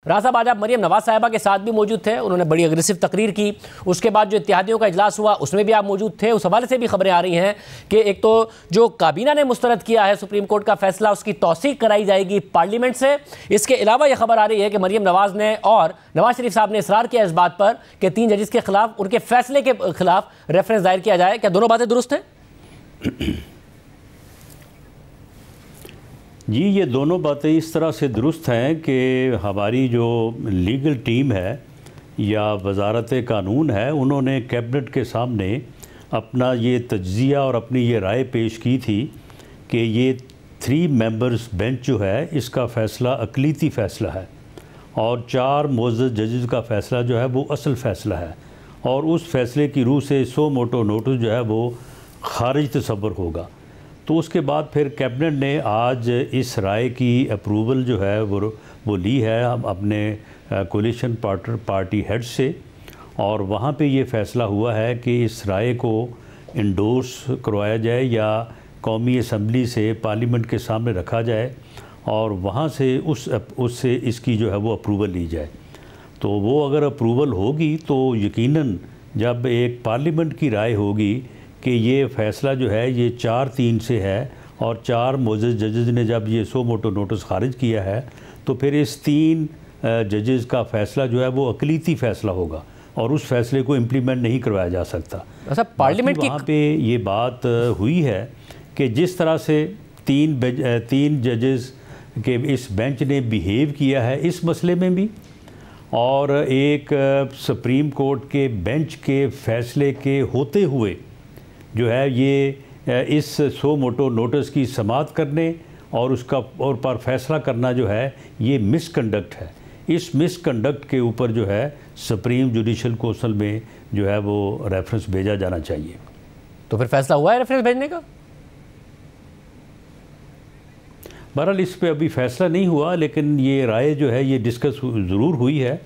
राजा साहब आज आप मरियम नवाज साहिबा के साथ भी मौजूद थे, उन्होंने बड़ी अग्रेसिव तकरीर की। उसके बाद जो इत्तेहादियों का इजलास हुआ उसमें भी आप मौजूद थे। उस हवाले से भी खबरें आ रही हैं कि एक तो जो काबीना ने मुस्तरद किया है सुप्रीम कोर्ट का फैसला, उसकी तौसीक कराई जाएगी पार्लियामेंट से। इसके अलावा यह खबर आ रही है कि मरियम नवाज ने और नवाज शरीफ साहब ने इसरार किया इस बात पर कि 3 जजेस के खिलाफ, उनके फैसले के खिलाफ रेफरेंस दायर किया जाए। क्या दोनों बातें दुरुस्त हैं? जी, ये दोनों बातें इस तरह से दुरुस्त हैं कि हमारी जो लीगल टीम है या वजारत कानून है, उन्होंने कैबिनेट के सामने अपना ये तज्ज़िया और अपनी ये राय पेश की थी कि ये 3 मेंबर्स बेंच जो है इसका फ़ैसला अक़लीती फ़ैसला है और 4 मोअज़्ज़ज़ जजेस का फ़ैसला जो है वो असल फ़ैसला है और उस फ़ैसले की रूह से सो मोटो नोटिस जो है वो ख़ारिज तसव्वुर होगा। तो उसके बाद फिर कैबिनेट ने आज इस राय की अप्रूवल जो है वो ली है हम अपने कोलिशन पार्टी हेड से, और वहाँ पे ये फ़ैसला हुआ है कि इस राय को इंडोर्स करवाया जाए या कौमी असम्बली से पार्लियामेंट के सामने रखा जाए और वहाँ से उससे इसकी जो है वो अप्रूवल ली जाए। तो वो अगर अप्रूवल होगी तो यकीनन जब एक पार्लियामेंट की राय होगी कि ये फ़ैसला जो है ये 4-3 से है और 4 मोअज़्ज़ज़ जजेस ने जब ये सो मोटो नोटिस ख़ारिज किया है तो फिर इस 3 जजेस का फ़ैसला जो है वो अक़लीती फ़ैसला होगा और उस फ़ैसले को इम्प्लीमेंट नहीं करवाया जा सकता। अच्छा, पार्लियामेंट वहाँ पे ये बात हुई है कि जिस तरह से 3 जजेस के इस बेंच ने बिहेव किया है इस मसले में भी, और एक सुप्रीम कोर्ट के बेंच के फ़ैसले के होते हुए जो है ये इस सो मोटो नोटिस की समाअत करने और उसका और पर फैसला करना जो है ये मिसकंडक्ट है। इस मिसकंडक्ट के ऊपर जो है सुप्रीम जुडिशल काउंसिल में जो है वो रेफरेंस भेजा जाना चाहिए। तो फिर फैसला हुआ है रेफरेंस भेजने का? बहरहाल इस पे अभी फ़ैसला नहीं हुआ, लेकिन ये राय जो है ये डिस्कस ज़रूर हुई है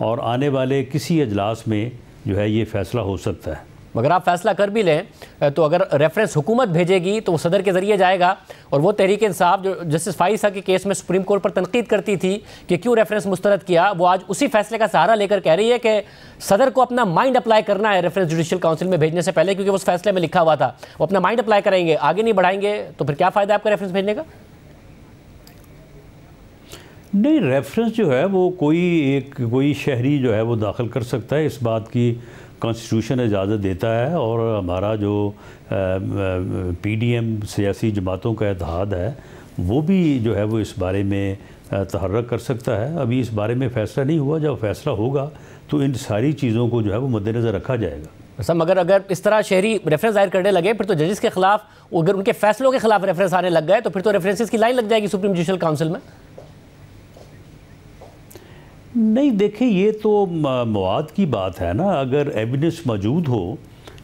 और आने वाले किसी अजलास में जो है ये फ़ैसला हो सकता है। मगर आप फैसला कर भी लें तो अगर रेफरेंस हुकूमत भेजेगी तो वो सदर के ज़रिए जाएगा, और वो तहरीक इंसाफ जो जस्टिस फाइसा के केस में सुप्रीम कोर्ट पर तनकीद करती थी कि क्यों रेफरेंस मुस्तरद किया, वो आज उसी फैसले का सहारा लेकर कह रही है कि सदर को अपना माइंड अप्लाई करना है रेफरेंस जुडिशल काउंसिल में भेजने से पहले, क्योंकि उस फैसले में लिखा हुआ था वो अपना माइंड अप्लाई करेंगे, आगे नहीं बढ़ाएंगे। तो फिर क्या फ़ायदा आपका रेफरेंस भेजने का? नहीं, रेफरेंस जो है वो कोई शहरी जो है वो दाखिल कर सकता है, इस बात की कॉन्स्टिट्यूशन इजाज़त देता है और हमारा जो PDM सियासी जमातों का इत्तेहाद है वो भी जो है वो इस बारे में तहर्रक कर सकता है। अभी इस बारे में फ़ैसला नहीं हुआ, जब फ़ैसला होगा तो इन सारी चीज़ों को जो है वो मद्देनज़र रखा जाएगा। सब मगर अगर इस तरह शहरी रेफरेंस दायर करने लगे फिर तो जजेस के खिलाफ, अगर उनके फैसलों के खिलाफ रेफरेंस आने लग गए तो फिर तो रेफरेंसेस की लाइन लग जाएगी सुप्रीम जुडिशल काउंसिल में। नहीं, देखिए ये तो मवाद की बात है ना, अगर एविडेंस मौजूद हो,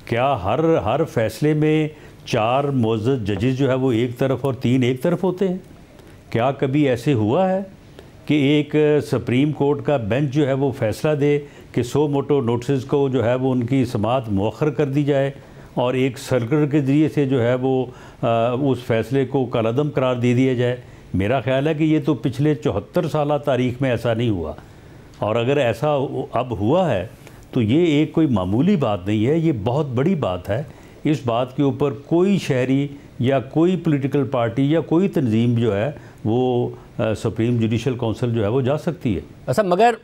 क्या हर फैसले में 4 मुअज़्ज़ज़ जजेस जो है वो एक तरफ और 3 एक तरफ होते हैं? क्या कभी ऐसे हुआ है कि एक सुप्रीम कोर्ट का बेंच जो है वो फ़ैसला दे कि सो मोटो नोटिस को जो है वो उनकी समाअत मौखर कर दी जाए और एक सर्कुलर के ज़रिए से जो है वो उस फैसले को कलअदम करार दे दिया जाए? मेरा ख़्याल है कि ये तो पिछले 74 साल तारीख़ में ऐसा नहीं हुआ, और अगर ऐसा अब हुआ है तो ये एक कोई मामूली बात नहीं है, ये बहुत बड़ी बात है। इस बात के ऊपर कोई शहरी या कोई पॉलिटिकल पार्टी या कोई तंजीम जो है वो सुप्रीम जुडिशल काउंसिल जो है वो जा सकती है। अच्छा, मगर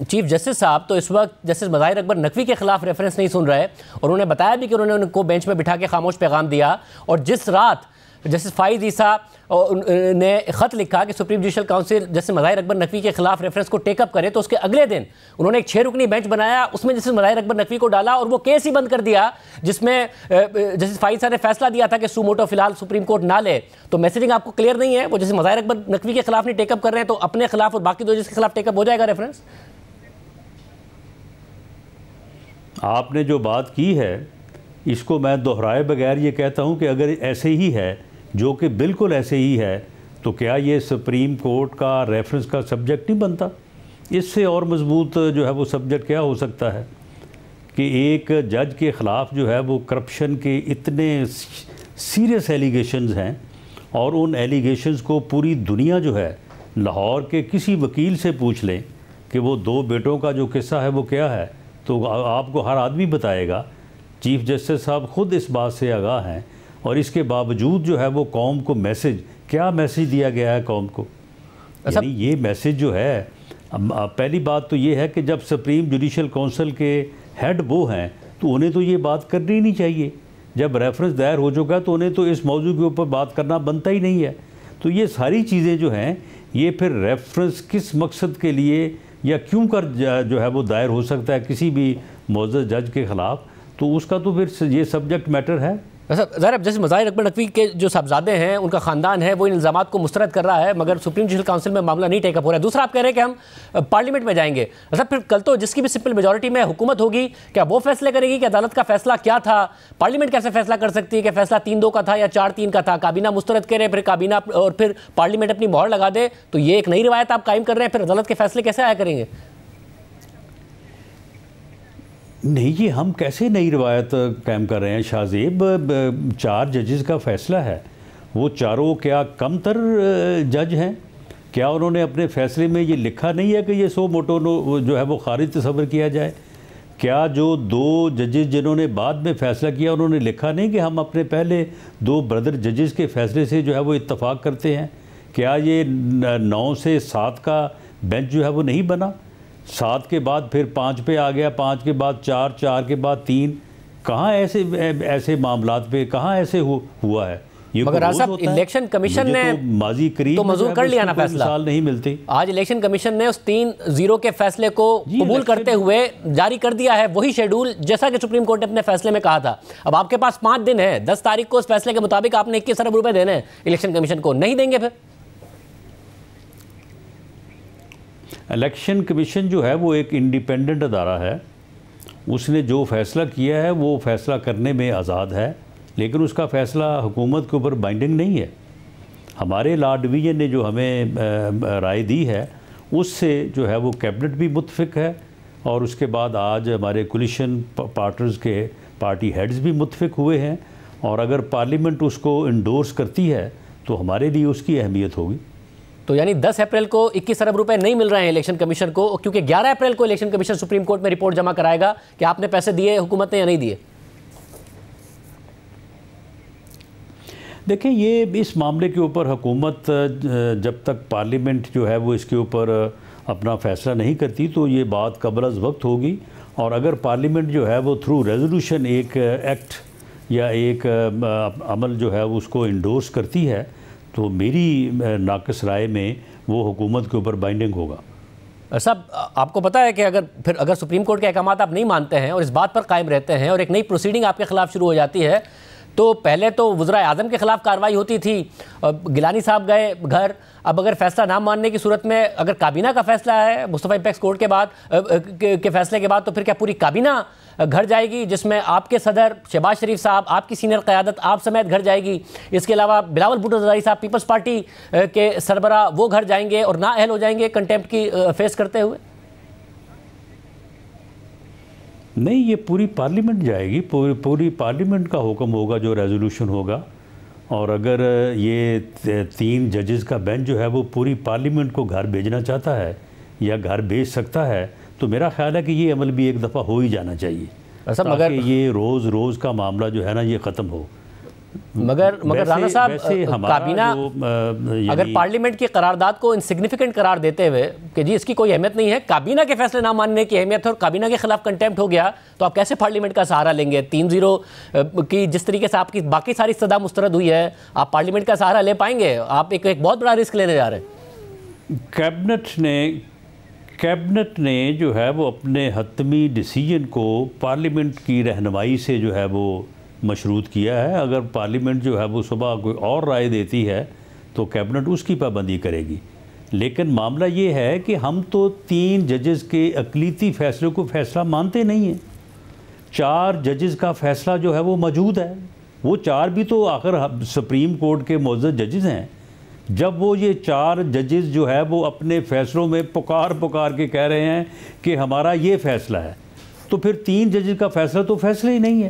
चीफ जस्टिस साहब तो इस वक्त जस्टिस मज़ाहिर अकबर नकवी के खिलाफ रेफरेंस नहीं सुन रहे, और उन्होंने बताया भी कि उन्होंने उनको बेंच में बिठा के खामोश पैगाम दिया, और जिस रात जस्टिस फाइज ईसा ने ख़त लिखा कि supreme judicial council justice Mazahir Akbar Naqvi के खिलाफ रेफरेंस को टेकअप करे, तो उसके अगले दिन उन्होंने एक 6 रुकनी बेंच बनाया, उसमें जस्टिस मज़ाहिर अकबर नकवी को डाला और वो केस ही बंद कर दिया जिसमें जस्टिस फाइज ईसा ने फैसला दिया था कि सू मोटो फिलहाल सुप्रीम कोर्ट ना ले। तो मैसेजिंग आपको क्लियर नहीं है? वो जस्टिस मज़ाहिर अकबर नकवी के खिलाफ नहीं टेकअप कर रहे हैं तो अपने खिलाफ और बाकी 2 जजेस के खिलाफ टेकअप हो जाएगा रेफरेंस? आपने जो बात की है इसको मैं दोहराए बगैर ये कहता हूँ कि अगर ऐसे ही है, जो कि बिल्कुल ऐसे ही है, तो क्या ये सुप्रीम कोर्ट का रेफरेंस का सब्जेक्ट नहीं बनता? इससे और मजबूत जो है वो सब्जेक्ट क्या हो सकता है कि एक जज के ख़िलाफ़ जो है वो करप्शन के इतने सीरियस एलिगेशंस हैं और उन एलिगेशंस को पूरी दुनिया जो है लाहौर के किसी वकील से पूछ लें कि वो 2 बेटों का जो किस्सा है वो क्या है, तो आपको हर आदमी बताएगा। चीफ जस्टिस साहब ख़ुद इस बात से आगाह हैं, और इसके बावजूद जो है वो कौम को क्या मैसेज दिया गया है कौम को। यानी ये मैसेज जो है, पहली बात तो ये है कि जब सुप्रीम जुडिशल काउंसिल के हेड वो हैं तो उन्हें तो ये बात करनी ही नहीं चाहिए। जब रेफरेंस दायर हो चुका तो उन्हें तो इस मौजू के ऊपर बात करना बनता ही नहीं है। तो ये सारी चीज़ें जो हैं, ये फिर रेफरेंस किस मकसद के लिए या क्यों कर जो है वो दायर हो सकता है किसी भी मुअज़्ज़ज़ जज के ख़िलाफ़, तो उसका तो फिर ये सब्जेक्ट मैटर है। ज़ाहिर जैसे मज़ाहिर अकबर नकवी के जो साहबजादे हैं, उनका ख़ानदान है, वो इन इल्ज़ामात को मुस्तरद कर रहा है, मगर सुप्रीम जुडिशल काउंसिल में मामला नहीं टेकअप हो रहा है। दूसरा, आप कह रहे हैं कि हम पार्लियामेंट में जाएंगे। मतलब फिर कल तो जिसकी भी सिंपल मेजॉरिटी में हुकूमत होगी, क्या वो फैसले करेगी कि अदालत का फैसला क्या था? पार्लियामेंट कैसे फैसला कर सकती है कि फैसला 3-2 का था या 4-3 का था? काबीना मुस्तरद करे, फिर काबीना और फिर पार्लियामेंट अपनी मोहर लगा दे, तो ये एक नई रिवायत आप कायम कर रहे हैं। फिर अदालत के फैसले कैसे आया करेंगे? नहीं, ये हम कैसे नई रवायत कायम कर रहे हैं शाहजेब? 4 जजेस का फ़ैसला है, वो चारों क्या कमतर जज हैं? क्या उन्होंने अपने फ़ैसले में ये लिखा नहीं है कि ये सो मोटो जो है वो खारिज तस्वर किया जाए? क्या जो 2 जजेस जिन्होंने बाद में फ़ैसला किया, उन्होंने लिखा नहीं कि हम अपने पहले 2 ब्रदर जजेस के फ़ैसले से जो है वो इत्तफ़ाक़ करते हैं? क्या ये 9 से 7 का बेंच जो है वो नहीं बना? 7 के बाद फिर 5 पे आ गया, 5 के बाद 4, 4 के बाद 3। कहाँ ऐसे मामलात पे कहाँ ऐसे हुआ है? ये मगर इलेक्शन कमीशन ने माजी करीब तो मंजूर कर लिया ना फैसला। मिसाल नहीं मिलती। आज इलेक्शन कमीशन ने उस 3-0 के फैसले को कबूल करते हुए जारी कर दिया है वही शेड्यूल जैसा कि सुप्रीम कोर्ट ने अपने फैसले में कहा था। अब आपके पास 5 दिन है, 10 तारीख को उस फैसले के मुताबिक आपने 21 अरब रुपए देने हैं इलेक्शन कमीशन को, नहीं देंगे फिर? इलेक्शन कमीशन जो है वो एक इंडिपेंडेंट अदारा है, उसने जो फ़ैसला किया है वो फ़ैसला करने में आज़ाद है, लेकिन उसका फ़ैसला हुकूमत के ऊपर बाइंडिंग नहीं है। हमारे लॉ डिवीज़न ने जो हमें राय दी है उससे जो है वो कैबिनेट भी मुत्तफ़िक़ है, और उसके बाद आज हमारे कोलिशन पार्टनर्स के पार्टी हेड्स भी मुत्तफ़िक़ हुए हैं, और अगर पार्लियामेंट उसको इंडोर्स करती है तो हमारे लिए उसकी अहमियत होगी। तो यानी 10 अप्रैल को 21 अरब रुपए नहीं मिल रहे हैं इलेक्शन कमीशन को, क्योंकि 11 अप्रैल को इलेक्शन कमीशन सुप्रीम कोर्ट में रिपोर्ट जमा कराएगा कि आपने पैसे दिए हुकूमत ने या नहीं दिए। देखिए, ये इस मामले के ऊपर हुकूमत जब तक पार्लियामेंट जो है वो इसके ऊपर अपना फ़ैसला नहीं करती तो ये बात कबल अज़ वक्त होगी, और अगर पार्लियामेंट जो है वो थ्रू रेजोल्यूशन एक एक्ट या एक अमल जो है उसको इंडोर्स करती है तो मेरी नाक़िस राय में वो हुकूमत के ऊपर बाइंडिंग होगा। सब आपको पता है कि अगर सुप्रीम कोर्ट के अहकामात आप नहीं मानते हैं और इस बात पर कायम रहते हैं और एक नई प्रोसीडिंग आपके ख़िलाफ़ शुरू हो जाती है, तो पहले तो वज़ीर आज़म के ख़िलाफ़ कार्रवाई होती थी, गिलानी साहब गए घर। अब अगर फैसला ना मानने की सूरत में अगर काबीना का फैसला है मुस्तफ़ा एपेक्स कोर्ट के बाद के फैसले के बाद, तो फिर क्या पूरी काबीना घर जाएगी, जिसमें आपके सदर शहबाज शरीफ साहब, आपकी सीनियर क़यादत आप समेत घर जाएगी। इसके अलावा बिलावल भुट्टो ज़रदारी साहब पीपल्स पार्टी के सरबरा वो घर जाएंगे और ना अहल हो जाएंगे कंटेम्प्ट की फेस करते हुए? नहीं, ये पूरी पार्लियामेंट जाएगी, पूरी पार्लियामेंट का हुक्म होगा जो रेजोल्यूशन होगा, और अगर ये 3 जजेस का बेंच जो है वो पूरी पार्लियामेंट को घर भेजना चाहता है या घर भेज सकता है, तो मेरा ख्याल है कि ये अमल भी एक दफ़ा हो ही जाना चाहिए, मगर ये रोज़ का मामला जो है ना ये ख़त्म हो। मगर राना साहब, काबीना अगर पार्लियामेंट की करारदाद को इनसिग्निफिकेंट करार देते हुए कि जी इसकी कोई अहमियत नहीं है, काबीना के फैसले ना मानने की अहमियत है और काबीना के खिलाफ कंटेम्प्ट हो गया, तो आप कैसे पार्लियामेंट का सहारा लेंगे? 3-0 की जिस तरीके से आपकी बाकी सारी सदा मुस्तरद हुई है, आप पार्लियामेंट का सहारा ले पाएंगे? आप एक बहुत बड़ा रिस्क लेने जा रहे हैं। कैबिनेट ने जो है वो अपने हतमी डिसीजन को पार्लियामेंट की रहनुमाई से जो है वो मशरूत किया है। अगर पार्लियामेंट जो है वो सुबह कोई और राय देती है तो कैबिनेट उसकी पाबंदी करेगी, लेकिन मामला ये है कि हम तो 3 जजेस के अक़लीती फ़ैसले को फ़ैसला मानते नहीं हैं। 4 जजेस का फ़ैसला जो है वो मौजूद है, वो 4 भी तो आखिर सुप्रीम कोर्ट के मुअज़्ज़ज़ जजेस हैं। जब वो ये 4 जजेस जो है वो अपने फ़ैसलों में पुकार के कह रहे हैं कि हमारा ये फ़ैसला है, तो फिर 3 जजेस का फ़ैसला तो फ़ैसला ही नहीं है।